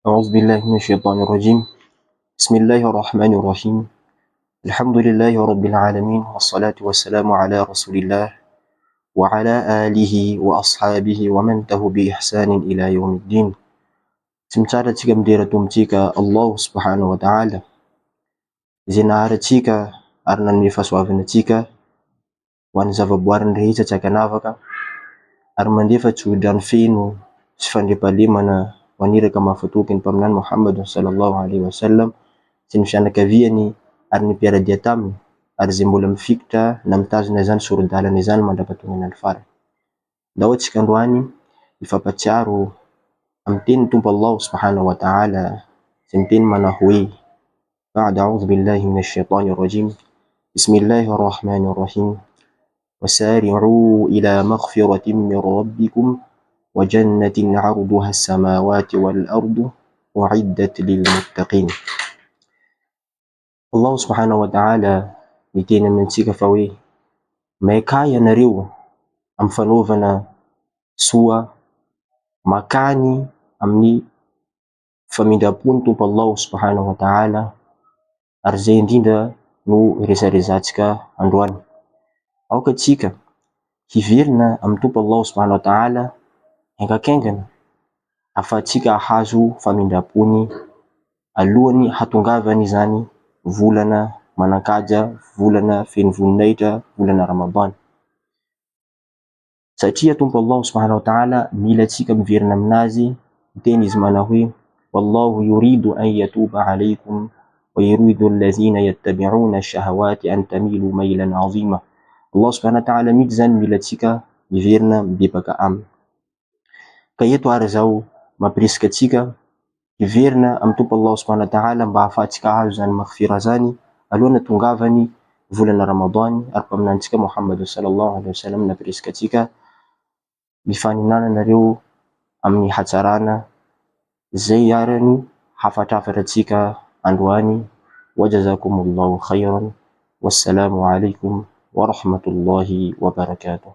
أعوذ بالله من الشيطان الرجيم. بسم الله الرحمن الرحيم. الحمد لله رب العالمين، والصلاة والسلام على رسول الله وعلى آله وأصحابه ومن ته بإحسان إلى يوم الدين. Sementara jika mendera-tumjika Allah subhanahu wa ta'ala zinahara tsika ary nanome fahasoavana antsika ho an'ny zavaboaary rehetra tsy ankanavaka ary mandefa tsodrano feno sy fandriampahalemana ho aniraka mahafatoky ny mpaminany Muhammad sallallahu alaihi wasallam sy ny fianakaviany ary ny mpiara-dia taminy ary zay mbola mifikitra na mitazona izany soro-dalana izany mandram-pahatongan'ny farany. Ndao antsika androany ifampatsiaro amin'ny tenin'ny Tompo Allah subhanahu wa ta'ala izay miteny mana hoe ba'da a'udhu billahi minash shaitani rajim. Bismillahir rahmanir rahim. Wasari'u ila maghfiratin min rabbikum wa jannatin 'arduha as-samawati wal ardu u'iddat lil muttaqin. Allah subhanahu wa ta'ala miteny amintsika fa hoe maikay ianareo amin'ny fanaovana soa makany amin'ny famindram-pon'ny Tompo Allah subhanahu wa ta'ala, ary zay indrindra no resaresantsika androany. Aoka tsika hiverina amin'ny Tompo Allah subhanahu wa ta'ala haingakaingana ahafahantsika hahazo famindram-pony alohany hatongavany izany volana manan-kaja, volana feno voninahitra, volana Ramadan. Satria Tompo Allah subhanahu wa ta'ala mila antsika miverina aminazy, miteny izy mana hoe wallahu yuridu an yatuba alaykum wa yuridu allazina yattabi'una ash-shahawati an tamilu maylan 'azima. Allah subhanahu wa ta'ala mity zany mila antsika miverina mibebaka aminy. Ka eto ary zao mampirisika antsika hiverina amin'ny Tompo Allah subhanahu wa ta'ala mba ahafahantsika hahazo zany maghfira zany alohan'ny tongavany volana Ramadan, ary mpaminantsika Muhammad sallallahu alaihi wasallam nampirisika antsika mifaninana anareo amin'ny hatsarana zay arany hafatrafatra antsika androany. Wa jazakumullahu khairan. Wassalamu alaikum wa rahmatullahi wa barakatuh.